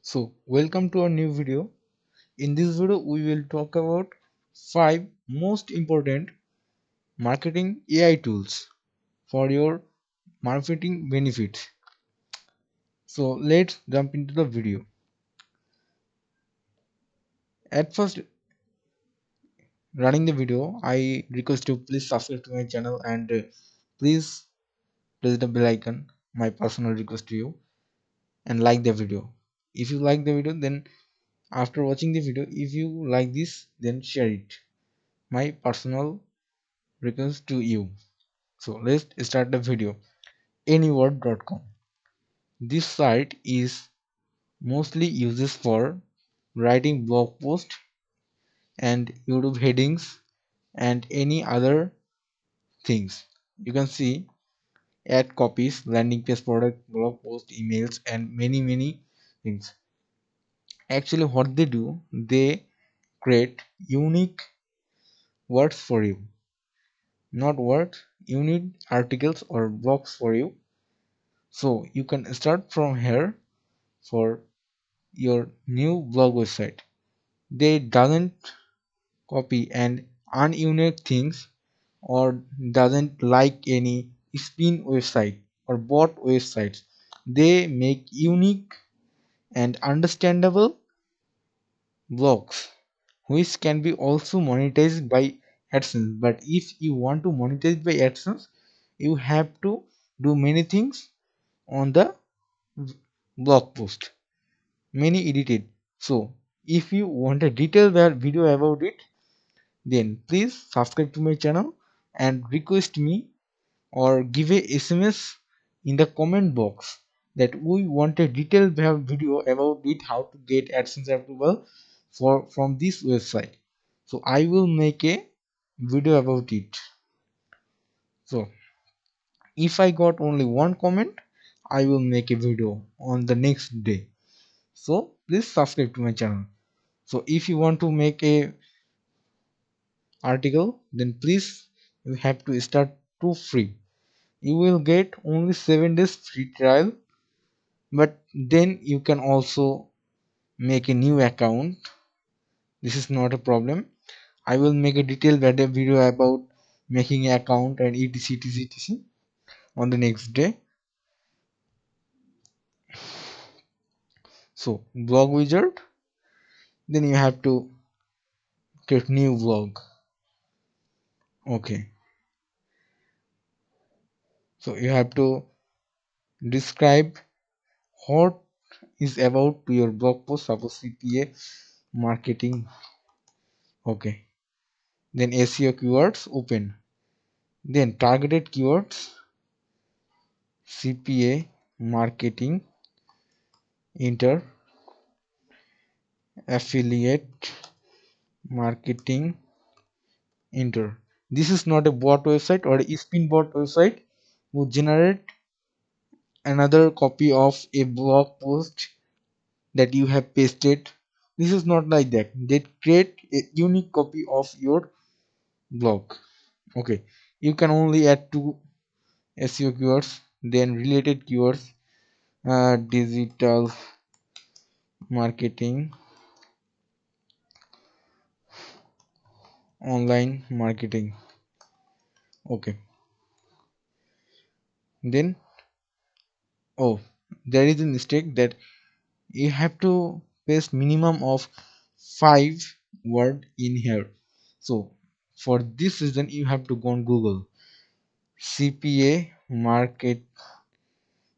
So welcome to our new video. In this video we will talk about 5 most important marketing AI tools for your marketing benefits. So let's jump into the video. At first, running the video, I request you please subscribe to my channel and please press the bell icon, my personal request to you, and like the video. If you like the video, then after watching the video, if you like this, then share it, my personal request to you. So let's start the video. Anyword.com. This site is mostly uses for writing blog posts and YouTube headings and any other things. You can see ad copies, landing page, product, blog post, emails, and many things. Actually, what they do, they create unique words for you, not words, unique articles or blogs for you. So you can start from here for your new blog website. They doesn't copy and ununique things or doesn't like any spin website or bot websites. They make unique and understandable blogs which can be also monetized by AdSense. But if you want to monetize by AdSense, you have to do many things on the blog post, many edited. So if you want a detailed video about it, then please subscribe to my channel and request me or give a SMS in the comment box that we want a detailed video about it, how to get AdSense approval for from this website. So I will make a video about it. So if I got only one comment, I will make a video on the next day. So please subscribe to my channel. So if you want to make a article, then please you have to start to free. You will get only 7 days free trial, but then you can also make a new account. This is not a problem. I will make a detailed video about making an account and etc on the next day. So blog wizard, then you have to create new blog. Okay, so you have to describe what is about to your blog post, suppose CPA marketing. Okay, then SEO keywords, open, then targeted keywords, CPA marketing, enter, affiliate marketing, enter. This is not a bot website or a spin bot website who generate another copy of a blog post that you have pasted. This is not like that. They create a unique copy of your blog. Okay, you can only add two SEO keywords, then related keywords, digital marketing, online marketing. Okay, then oh, there is a mistake that you have to paste minimum of 5 word in here. So for this reason you have to go on Google CPA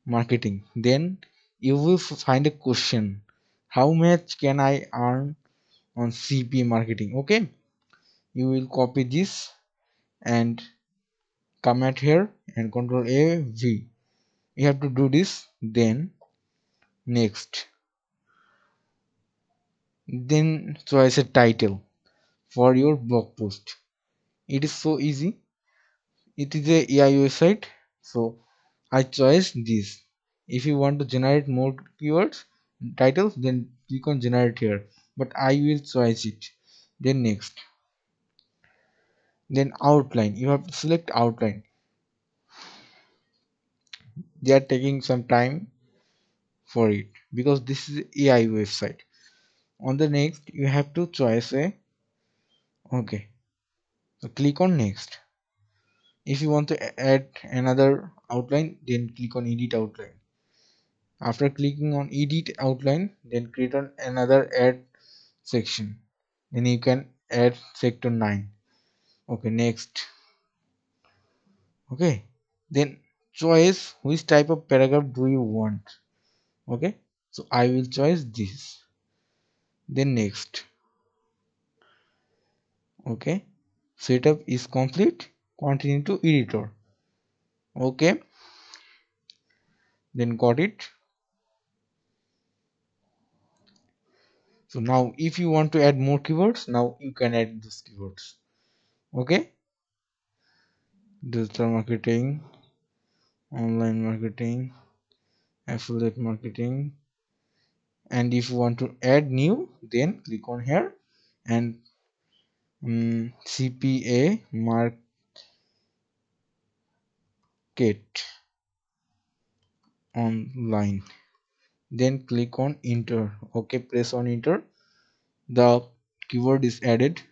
marketing, then you will find a question, how much can I earn on CPA marketing. Okay, you will copy this and come at here and control A V. You have to do this, then next, then choose a title for your blog post. It is so easy. It is a AI website, so I choose this. If you want to generate more keywords titles, then click on generate here, but I will choose it. Then next, then outline, you have to select outline. They are taking some time, for it because this is AI website. On the next you have to choose a okay, so click on next. If you want to add another outline, then click on edit outline. After clicking on edit outline, then create on another add section. Then you can add sector 9. Okay, next. Okay, then choose which type of paragraph do you want. Okay, so I will choose this. Then next. Okay, setup is complete. Continue to editor. Okay, then got it. So now if you want to add more keywords, now you can add those keywords. Okay, digital marketing, online marketing, affiliate marketing, and if you want to add new, then click on here and CPA market, online, then click on enter. Okay, press on enter. The keyword is added,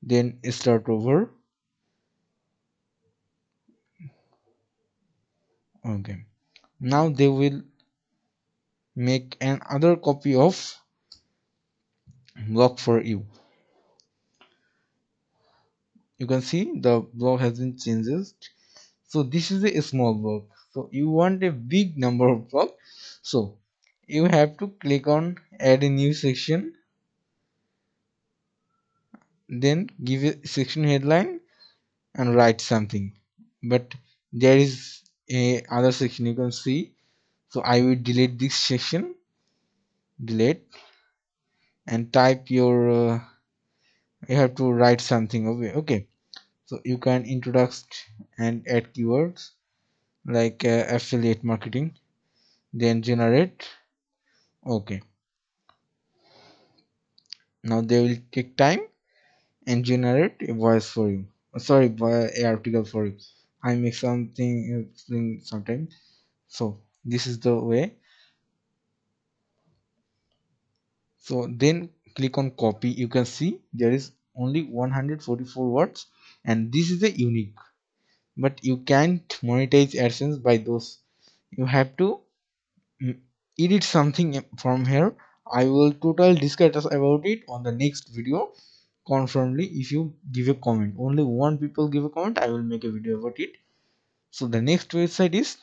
then start over. Okay, now they will make another copy of blog for you. You can see the blog has been changed. So this is a small blog, so you want a big number of blog, so you have to click on add a new section, then give a section headline and write something. But there is a other section you can see, so I will delete this section, delete, and type your you have to write something. Okay, so you can introduce and add keywords like affiliate marketing, then generate. Okay, now they will take time and generate a voice for you, sorry, a article for you. I make something sometimes. So this is the way. So then click on copy. You can see there is only 144 words and this is a unique, but you can't monetize AdSense by those. You have to mm, edit something from here. I will total discuss about it on the next video confirmly. If you give a comment, only one people give a comment, I will make a video about it. So the next website is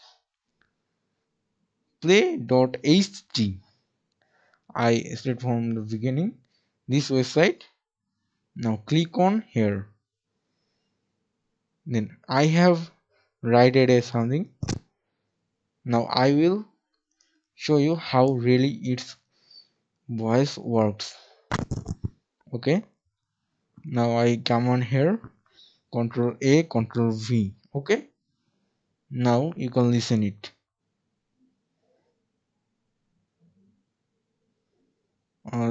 play.ht. I said from the beginning this website. Now click on here, then I have written a something. Now I will show you how really its voice works. Okay, now I come on here, control A, control V. Okay, now you can listen it.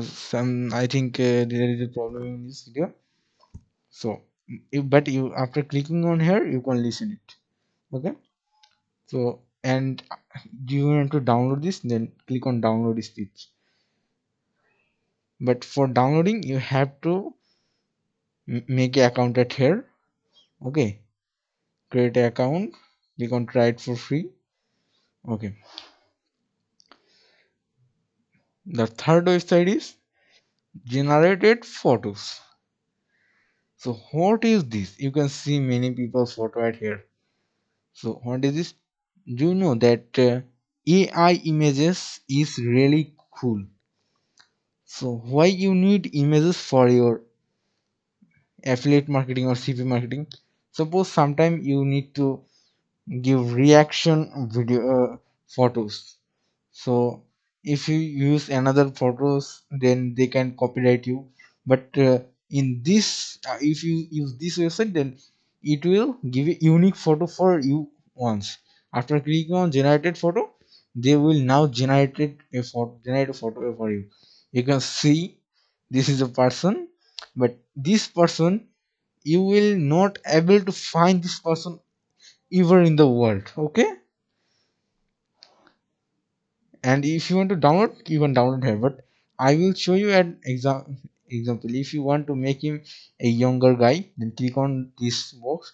Some I think there is a problem in this video. So but you after clicking on here you can listen it. Okay, so and do you want to download this, then click on download speech. But for downloading you have to make an account at here. Okay, create an account, click on try it for free. Okay, the third website is generated photos. So what is this? You can see many people's photo at here. So what is this? Do you know that AI images is really cool? So why you need images for your affiliate marketing or CP marketing? Suppose sometime you need to give reaction video photos. So if you use another photos, then they can copyright you. But in this if you use this website, then it will give a unique photo for you once. After clicking on generated photo, they will now generate a photo for you. You can see this is a person, but this person you will not able to find this person ever in the world. Okay, And if you want to download, you can download here, but I will show you an example. If you want to make him a younger guy, then click on this box,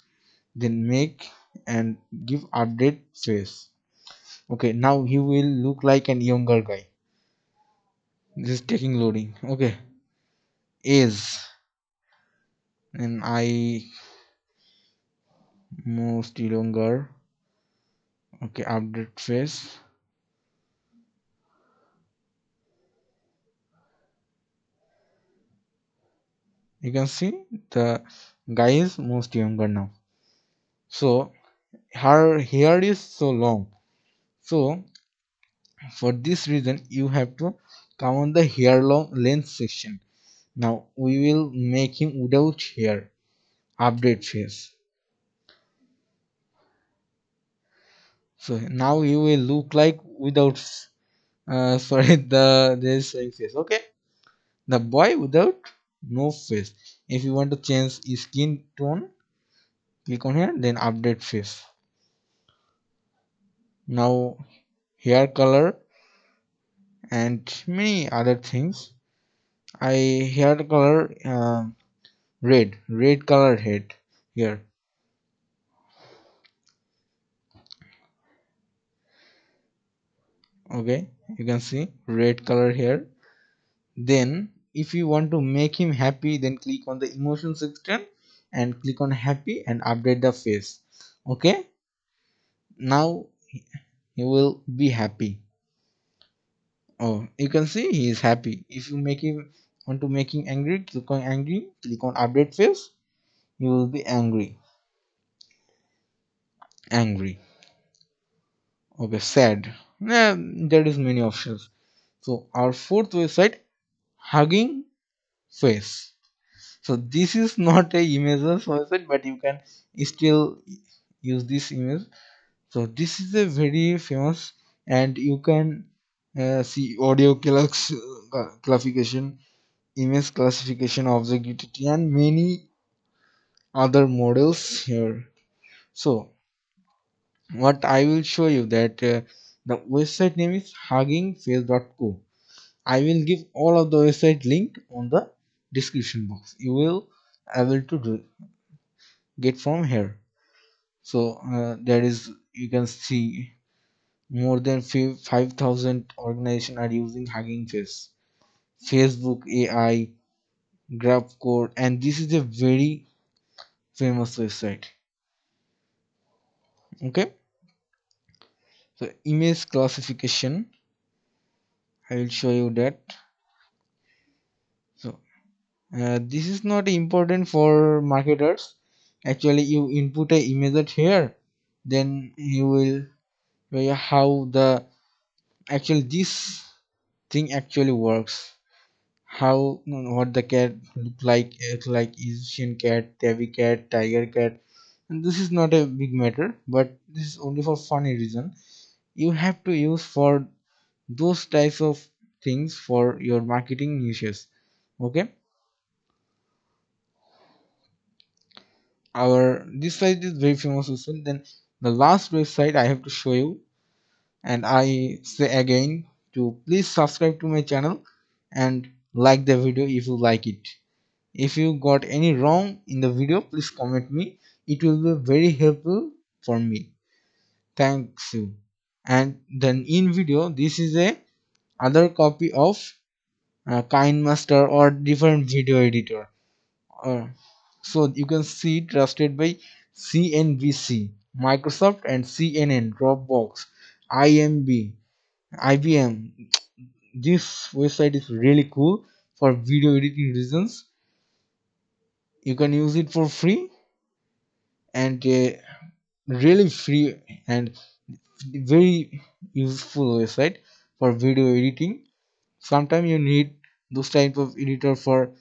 then make and give update face. Okay, now he will look like an younger guy. This is taking loading. Okay, is, and I most younger. Okay, update face. You can see the guy is most younger now. So her hair is so long. So for this reason, you have to come on the hair long length section. Now we will make him without hair. Update face. So now you will look like without sorry, this face. Okay, the boy without no face. If you want to change his skin tone, click on here, then update face. Now hair color and many other things. I hair color red color head here. Okay, you can see red color here. Then if you want to make him happy, then click on the emotion section and click on happy and update the face. Okay, now he will be happy. Oh, you can see he is happy. If you make him want to make him angry, click on angry, click on update face, you will be angry. Okay, sad. There is many options. So our fourth website, hugging face. So this is not a images website, but you can still use this image. So this is a very famous, and you can see audio classification, image classification, object utility, and many other models here. So what I will show you that the website name is huggingface.co. I will give all of the website link on the description box. You will able to get from here. So there is, you can see more than 5,000 organizations are using Hugging Face, Facebook AI, GraphCode, and this is a very famous website. Okay, so image classification, I will show you that. So this is not important for marketers. Actually, you input a image here, then you will show you how the actually this thing actually works. How what the cat look like Egyptian cat, tabby cat, tiger cat, and this is not a big matter, but this is only for funny reason. You have to use for those types of things for your marketing niches. Okay, our this site is very famous website. Then the last website I have to show you, and I say again to please subscribe to my channel and like the video if you like it. If you got any wrong in the video, please comment me. It will be very helpful for me. Thanks you. And then in video, this is a other copy of KineMaster or different video editor. Uh, so you can see trusted by CNBC, Microsoft, and CNN, Dropbox, IMB, IBM. This website is really cool for video editing reasons. You can use it for free and really free and very useful website for video editing. Sometimes you need those type of editor for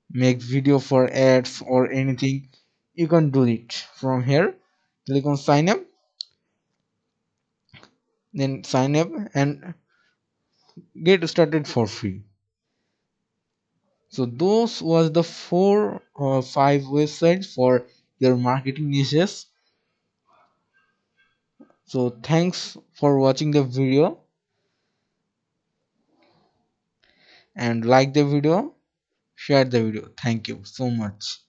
make video for ads or anything. You can do it from here. Click on sign up, then sign up and get started for free. So those was the four or five websites for your marketing niches. So thanks for watching the video. and like the video, share the video. Thank you so much.